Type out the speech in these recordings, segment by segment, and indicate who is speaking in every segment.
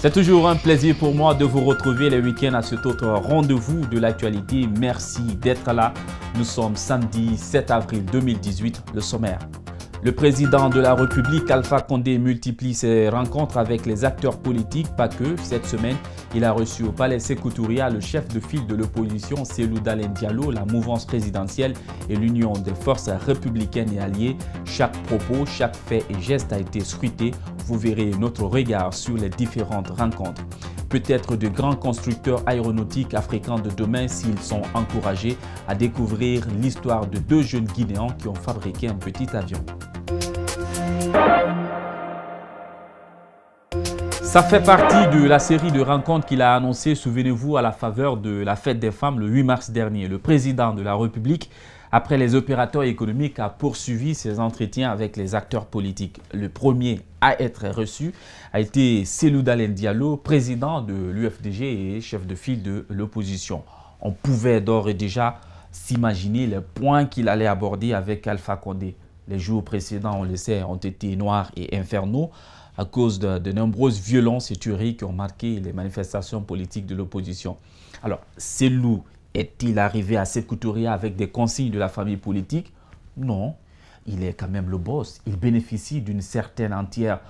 Speaker 1: C'est toujours un plaisir pour moi de vous retrouver les week-ends à cet autre rendez-vous de l'actualité. Merci d'être là. Nous sommes samedi 7 avril 2018, le sommaire. Le président de la République, Alpha Condé, multiplie ses rencontres avec les acteurs politiques, pas que. Cette semaine, il a reçu au Palais Sékou Touria le chef de file de l'opposition, Cellou Dalein Diallo, la mouvance présidentielle et l'union des forces républicaines et alliées. Chaque propos, chaque fait et geste a été scruté. Vous verrez notre regard sur les différentes rencontres. Peut-être de grands constructeurs aéronautiques africains de demain s'ils sont encouragés à découvrir l'histoire de deux jeunes Guinéens qui ont fabriqué un petit avion. Ça fait partie de la série de rencontres qu'il a annoncées, souvenez-vous, à la faveur de la fête des femmes le 8 mars dernier. Le président de la République, après les opérateurs économiques, a poursuivi ses entretiens avec les acteurs politiques. Le premier à être reçu a été Cellou Dalein Diallo, président de l'UFDG et chef de file de l'opposition. On pouvait d'ores et déjà s'imaginer les points qu'il allait aborder avec Alpha Condé. Les jours précédents, on le sait, ont été noirs et infernaux à cause de nombreuses violences et tueries qui ont marqué les manifestations politiques de l'opposition. Alors, Cellou est-il arrivé à Sékou Touria avec des consignes de la famille politique? Non, il est quand même le boss. Il bénéficie d'une certaine entière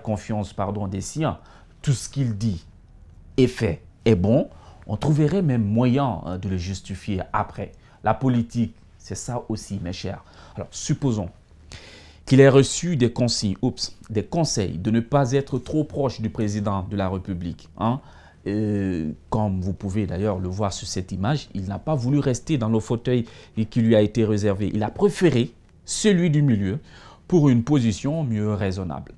Speaker 1: confiance des siens. Tout ce qu'il dit est fait est bon. On trouverait même moyen de le justifier après. La politique, c'est ça aussi, mes chers. Alors, supposons qu'il ait reçu des consignes, des conseils de ne pas être trop proche du président de la République. Comme vous pouvez d'ailleurs le voir sur cette image, il n'a pas voulu rester dans le fauteuil qui lui a été réservé. Il a préféré celui du milieu pour une position mieux raisonnable.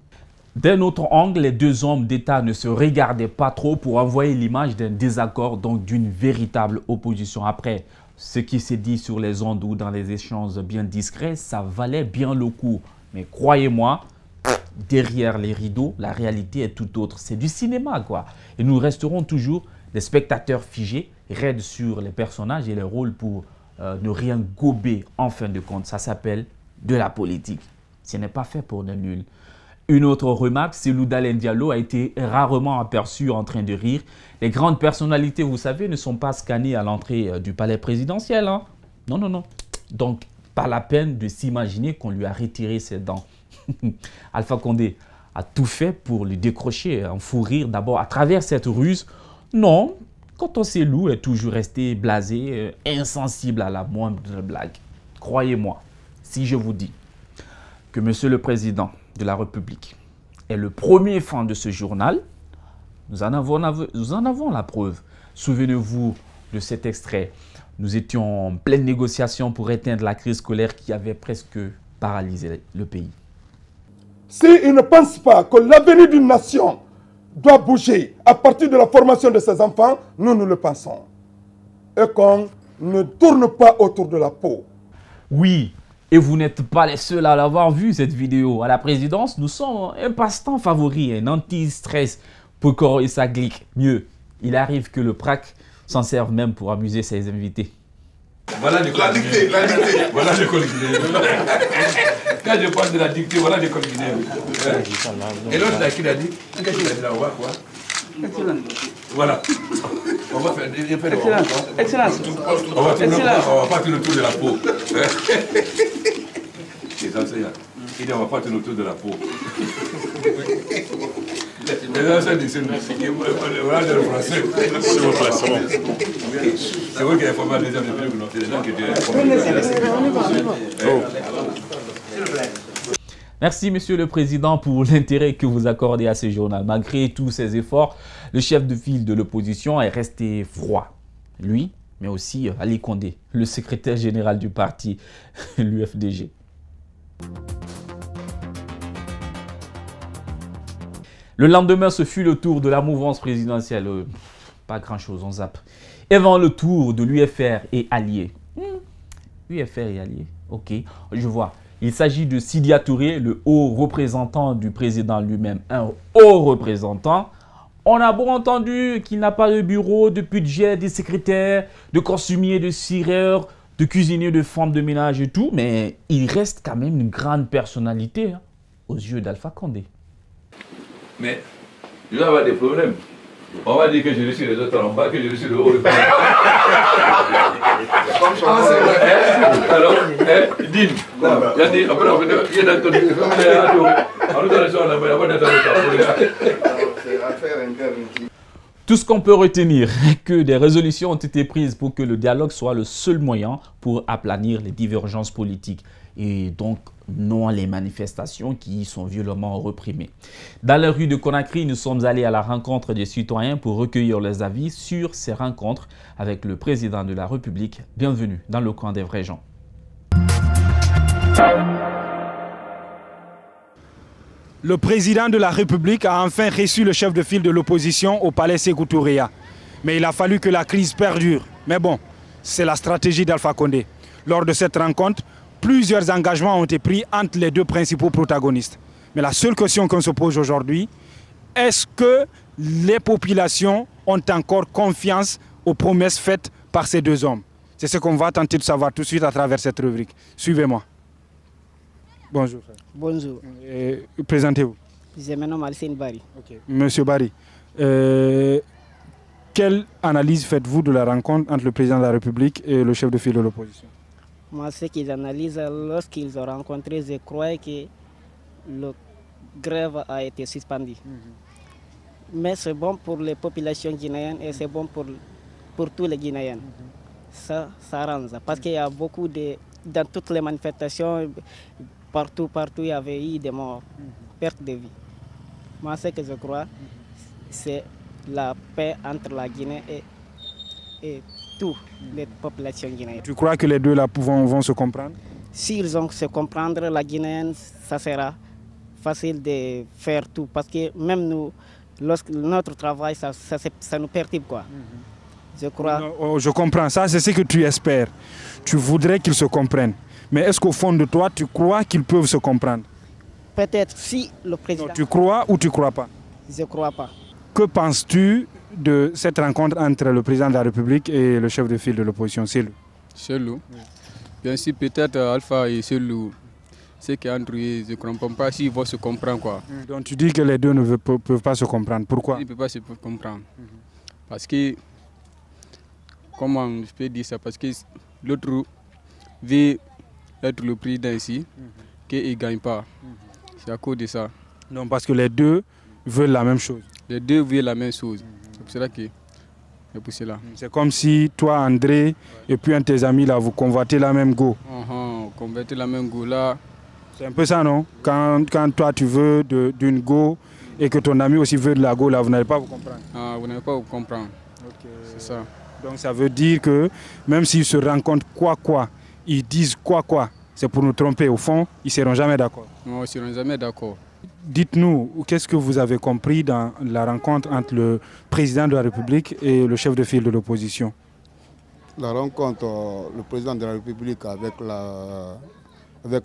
Speaker 1: D'un autre angle, les deux hommes d'État ne se regardaient pas trop pour envoyer l'image d'un désaccord, donc d'une véritable opposition. Après, ce qui s'est dit sur les ondes ou dans les échanges bien discrets, ça valait bien le coup. Mais croyez-moi, derrière les rideaux, la réalité est tout autre. C'est du cinéma, quoi. Et nous resterons toujours des spectateurs figés, raides sur les personnages et les rôles pour ne rien gober en fin de compte. Ça s'appelle de la politique. Ce n'est pas fait pour des nuls. Une autre remarque, Cellou Dalein Diallo a été rarement aperçu en train de rire. Les grandes personnalités, vous savez, ne sont pas scannées à l'entrée du palais présidentiel. Non, non, non. Donc, pas la peine de s'imaginer qu'on lui a retiré ses dents. Alpha Condé a tout fait pour lui décrocher un fou rire d'abord à travers cette ruse. Non, quand Cellou est toujours resté blasé, insensible à la moindre blague. Croyez-moi, si je vous dis que Monsieur le Président de la République est le premier fan de ce journal, nous en avons la preuve. Souvenez-vous de cet extrait. Nous étions en pleine négociation pour éteindre la crise scolaire qui avait presque paralysé le pays.
Speaker 2: S'ils ne pensent pas que l'avenir d'une nation doit bouger à partir de la formation de ses enfants, nous le pensons. Et qu'on ne tourne pas autour de la peau.
Speaker 1: Oui, et vous n'êtes pas les seuls à l'avoir vu cette vidéo. À la présidence, nous sommes un passe-temps favori, un anti-stress pour corroger sa clique. Mieux, il arrive que le PRAC s'en serve même pour amuser ses invités.
Speaker 3: Voilà l'école guinéenne. Voilà l'école guinéenne. Quand je parle de la dictée, voilà l'école guinéenne. Et l'autre là, qui l'a dit? Qu'est-ce qu'il a dit là? On va quoi? Voilà. On va faire des Excellence. On va faire le tour de la peau. Les enseignants. Il dit on va faire le tour de la peau. Les enseignants disent voilà le français. C'est vrai qu'il y a formé des gens qui étaient.
Speaker 1: Merci, Monsieur le Président, pour l'intérêt que vous accordez à ce journal. Malgré tous ses efforts, le chef de file de l'opposition est resté froid. Lui, mais aussi Ali Condé, le secrétaire général du parti, l'UFDG. Le lendemain, ce fut le tour de la mouvance présidentielle. Pas grand-chose, on zappe. Et avant le tour de l'UFR et alliés. UFR et alliés, ok, je vois. Il s'agit de Sidia Touré, le haut représentant du président lui-même. Un haut représentant. On a beau entendu qu'il n'a pas de bureau, de budget, de secrétaire, de costumier, de cireur, de cuisinier, de femme de ménage et tout, mais il reste quand même une grande personnalité aux yeux d'Alpha Condé.
Speaker 3: Mais il va y avoir des problèmes. On va dire que je suis les autres en bas, que je suis le haut. Alors, Dine, il a dit, après on va il a donné.
Speaker 1: Tout ce qu'on peut retenir est que des résolutions ont été prises pour que le dialogue soit le seul moyen pour aplanir les divergences politiques et donc non les manifestations qui sont violemment réprimées. Dans les rues de Conakry, nous sommes allés à la rencontre des citoyens pour recueillir leurs avis sur ces rencontres avec le président de la République. Bienvenue dans le coin des vrais gens.
Speaker 4: Le président de la République a enfin reçu le chef de file de l'opposition au palais Sékou Touréa. Mais il a fallu que la crise perdure. Mais bon, c'est la stratégie d'Alpha Condé. Lors de cette rencontre, plusieurs engagements ont été pris entre les deux principaux protagonistes. Mais la seule question qu'on se pose aujourd'hui, est-ce que les populations ont encore confiance aux promesses faites par ces deux hommes? C'est ce qu'on va tenter de savoir tout de suite à travers cette rubrique. Suivez-moi. Bonjour.
Speaker 5: Bonjour.
Speaker 4: Présentez-vous.
Speaker 5: Je me nomme Alcine Barry.
Speaker 4: Okay. Monsieur Barry, quelle analyse faites-vous de la rencontre entre le président de la République et le chef de file de l'opposition?
Speaker 5: Moi, ce qu'ils analysent, lorsqu'ils ont rencontré, je crois que le grève a été suspendu. Mais c'est bon pour les populations guinéennes et c'est bon pour tous les Guinéens. Ça arrange. Parce qu'il y a beaucoup de... Dans toutes les manifestations, partout, il y avait eu des morts, perte de vie. Moi, ce que je crois, c'est la paix entre la Guinée et toutes les populations guinéennes.
Speaker 4: Tu crois que les deux là vont se comprendre?
Speaker 5: S'ils vont se comprendre, la Guinéenne, ça sera facile de faire tout. Parce que même nous, lorsque notre travail, ça nous perturbe, quoi. Je crois.
Speaker 4: Non, je comprends, ça c'est ce que tu espères. Tu voudrais qu'ils se comprennent. Mais est-ce qu'au fond de toi, tu crois qu'ils peuvent se comprendre?
Speaker 5: Peut-être si le président...
Speaker 4: Non, tu crois ou tu ne crois pas?
Speaker 5: Je ne crois pas.
Speaker 4: Que penses-tu de cette rencontre entre le président de la République et le chef de file de l'opposition, Cellou?
Speaker 6: Cellou. Bien sûr, peut-être Alpha et Cellou, c'est qu'entre eux, je ne comprends pas s'ils vont se comprendre, quoi.
Speaker 4: Donc tu dis que les deux ne peuvent pas se comprendre. Pourquoi?
Speaker 6: Ils ne peuvent pas se comprendre. Parce que, comment je peux dire ça? Parce que l'autre veut être le président ici, qu'il ne gagne pas. C'est à cause de ça.
Speaker 4: Non, parce que les deux veulent la même chose.
Speaker 6: Les deux veulent la même chose. C'est pour cela que... C'est
Speaker 4: comme si toi, André, et puis un de tes amis, là, vous convoitez la même go.
Speaker 6: Convoitez la même go, là.
Speaker 4: C'est un peu ça, non? Quand toi, tu veux d'une go et que ton ami aussi veut de la go, là, vous n'allez pas vous comprendre.
Speaker 6: Ah, vous n'allez pas vous comprendre.
Speaker 4: Okay.
Speaker 6: C'est ça.
Speaker 4: Donc ça veut dire que même s'ils se rencontrent quoi, ils disent quoi, c'est pour nous tromper. Au fond, ils ne seront jamais d'accord.
Speaker 6: Non, ils ne seront jamais d'accord.
Speaker 4: Dites-nous, qu'est-ce que vous avez compris dans la rencontre entre le président de la République et le chef de file de l'opposition?
Speaker 7: La rencontre, le président de la République avec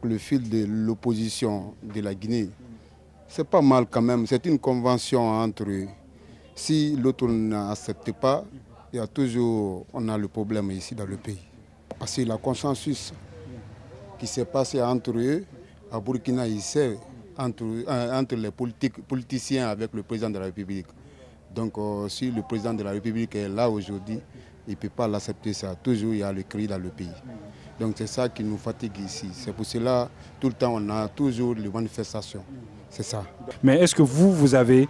Speaker 7: le fil de l'opposition de la Guinée, c'est pas mal quand même. C'est une convention entre eux. Si l'autre n'accepte pas, il y a toujours, on a le problème ici dans le pays. Parce que le consensus qui s'est passé entre eux, à Burkina, il sait, entre les politiciens avec le président de la République. Donc si le président de la République est là aujourd'hui, il ne peut pas l'accepter ça. Toujours il y a le cri dans le pays. Donc c'est ça qui nous fatigue ici. C'est pour cela, tout le temps, on a toujours les manifestations. C'est ça.
Speaker 4: Mais est-ce que vous avez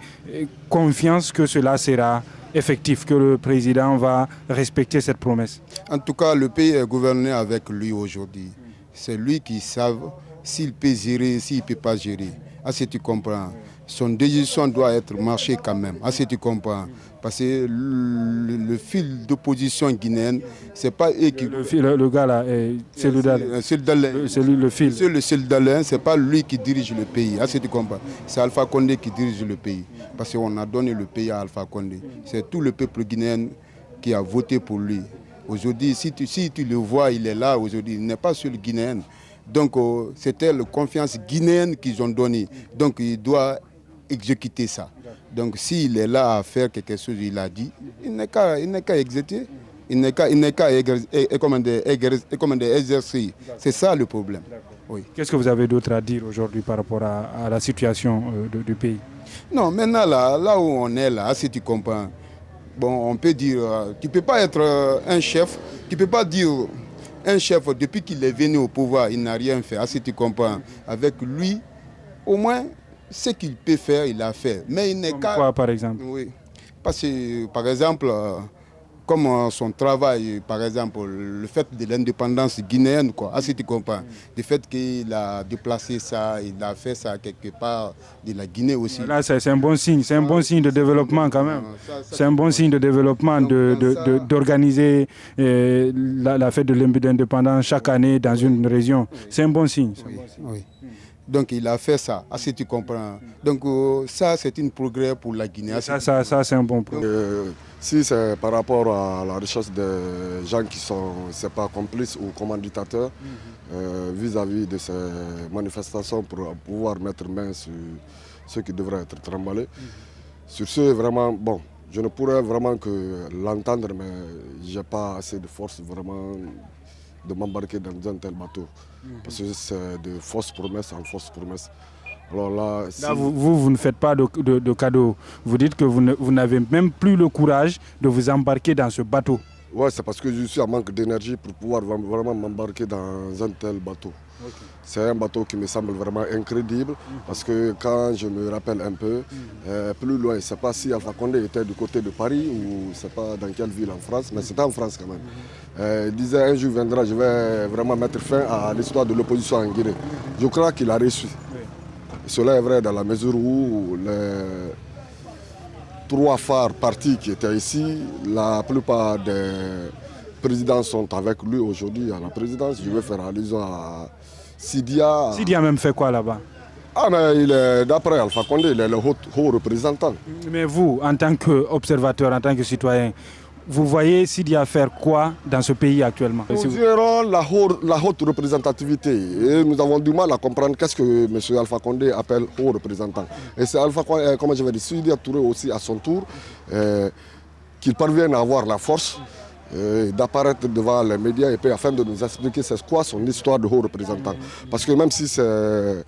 Speaker 4: confiance que cela sera effectif, que le président va respecter cette promesse?
Speaker 7: En tout cas, le pays est gouverné avec lui aujourd'hui. C'est lui qui sait s'il peut gérer, s'il ne peut pas gérer. Est-ce que tu comprends? Son décision doit être marchée quand même. Est-ce que tu comprends? Parce que le fil d'opposition guinéenne, ce n'est pas eux qui...
Speaker 4: Le gars là, c'est le fil.
Speaker 7: C'est le Cellou, ce n'est pas lui qui dirige le pays. Est-ce que tu comprends? C'est Alpha Condé qui dirige le pays. Parce qu'on a donné le pays à Alpha Condé. C'est tout le peuple guinéen qui a voté pour lui. Aujourd'hui, si tu le vois, il est là aujourd'hui. Il n'est pas seul guinéen. Donc, c'était la confiance guinéenne qu'ils ont donnée. Donc, il doit exécuter ça. Donc, s'il est là à faire quelque chose, il a dit, il n'est qu'à exécuter. Il n'est qu'à exercer. C'est ça le problème. Oui.
Speaker 4: Qu'est-ce que vous avez d'autre à dire aujourd'hui par rapport à la situation du pays?
Speaker 7: Non, maintenant, là où on est, là, si tu comprends, bon, on peut dire, tu ne peux pas être un chef, tu ne peux pas dire un chef, depuis qu'il est venu au pouvoir, il n'a rien fait. Si tu comprends, avec lui, au moins, ce qu'il peut faire, il a fait. Mais il n'est qu'à...
Speaker 4: Quoi, par exemple?
Speaker 7: Oui. Parce que, par exemple, comme son travail, par exemple, le fait de l'indépendance guinéenne, quoi, si tu comprends, le fait qu'il a déplacé ça, il a fait ça quelque part de la Guinée aussi.
Speaker 4: Là, c'est un bon signe, c'est un bon signe de développement quand même. C'est un bon signe de développement d'organiser la fête de l'indépendance chaque année dans une région. C'est un bon signe.
Speaker 7: Oui. Donc il a fait ça, si tu comprends. Donc ça, c'est un progrès pour la Guinée.
Speaker 4: Ça c'est un bon progrès.
Speaker 8: Si c'est par rapport à la recherche des gens qui sont, c'est pas complices ou commanditateurs vis-à-vis de ces manifestations pour pouvoir mettre main sur ceux qui devraient être trimballés. Sur ce, vraiment, bon, je ne pourrais vraiment que l'entendre, mais je n'ai pas assez de force vraiment de m'embarquer dans un tel bateau. Parce que c'est de fausses promesses en fausses promesses. Alors là,
Speaker 4: vous ne faites pas de cadeaux. Vous dites que vous n'avez même plus le courage de vous embarquer dans ce bateau.
Speaker 8: Oui, c'est parce que je suis en manque d'énergie pour pouvoir vraiment m'embarquer dans un tel bateau. Okay. C'est un bateau qui me semble vraiment incrédible parce que quand je me rappelle un peu, plus loin, je ne sais pas si Alpha Condé était du côté de Paris ou je ne sais pas dans quelle ville en France, mais c'était en France quand même. Il disait un jour viendra, je vais vraiment mettre fin à l'histoire de l'opposition en Guinée. Je crois qu'il a réussi. Cela est vrai dans la mesure où les 3 phares partis qui étaient ici, la plupart des présidents sont avec lui aujourd'hui à la présidence. Je vais faire allusion à Sidia.
Speaker 4: Sidia a même fait quoi là-bas?
Speaker 8: Ah, mais il est, d'après Alpha Condé, il est le haut représentant. Mais
Speaker 4: vous, en tant qu'observateur, en tant que citoyen, vous voyez Sidia faire quoi dans ce pays actuellement?
Speaker 8: Nous dirons la haute représentativité. Et nous avons du mal à comprendre qu'est-ce que M. Alpha Condé appelle haut représentant. Et c'est Alpha Condé, comme je vais dire, Sidia Touré aussi à son tour, qu'il parvienne à avoir la force d'apparaître devant les médias et puis afin de nous expliquer c'est quoi son histoire de haut représentant. Parce que même si c'est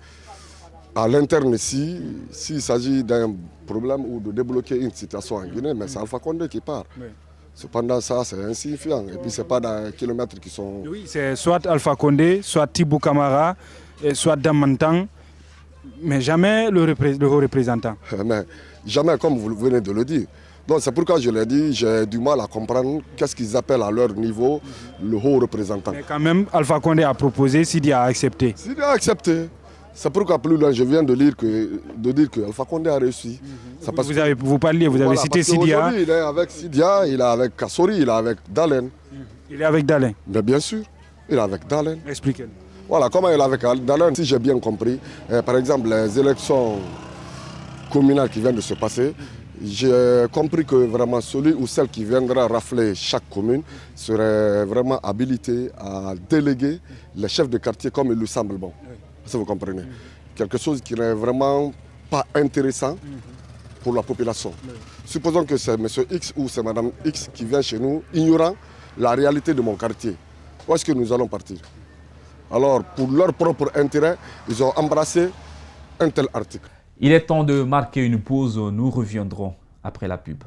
Speaker 8: à l'interne ici, s'il s'agit d'un problème ou de débloquer une situation en Guinée, mais c'est Alpha Condé qui part. Oui. Cependant, ça, c'est insignifiant. Et puis, ce n'est pas dans les kilomètres qui sont...
Speaker 4: Oui, c'est soit Alpha Condé, soit Tibou Kamara, soit Damantang, mais jamais le haut représentant.
Speaker 8: Mais jamais, comme vous venez de le dire. Donc, c'est pourquoi je l'ai dit, j'ai du mal à comprendre qu'est-ce qu'ils appellent à leur niveau le haut représentant.
Speaker 4: Mais quand même, Alpha Condé a proposé, Sidia a accepté.
Speaker 8: Sidia a accepté. C'est pourquoi plus loin, je viens de dire que Alpha Condé a réussi.
Speaker 4: Vous parliez, vous avez cité Sidia.
Speaker 8: Aujourd'hui, il est avec Sidia, il est avec Kassori, il est avec Dalen.
Speaker 4: Il est avec Dalen?
Speaker 8: Mais bien sûr, il est avec Dalen.
Speaker 4: Expliquez-nous.
Speaker 8: Voilà, comment il est avec Dalen, si j'ai bien compris. Par exemple, les élections communales qui viennent de se passer, j'ai compris que vraiment celui ou celle qui viendra rafler chaque commune serait vraiment habilité à déléguer les chefs de quartier comme il lui semble bon. Si vous comprenez. Quelque chose qui n'est vraiment pas intéressant pour la population. Supposons que c'est M. X ou c'est Mme X qui vient chez nous, ignorant la réalité de mon quartier. Où est-ce que nous allons partir? Alors, pour leur propre intérêt, ils ont embrassé un tel article.
Speaker 1: Il est temps de marquer une pause. Nous reviendrons après la pub.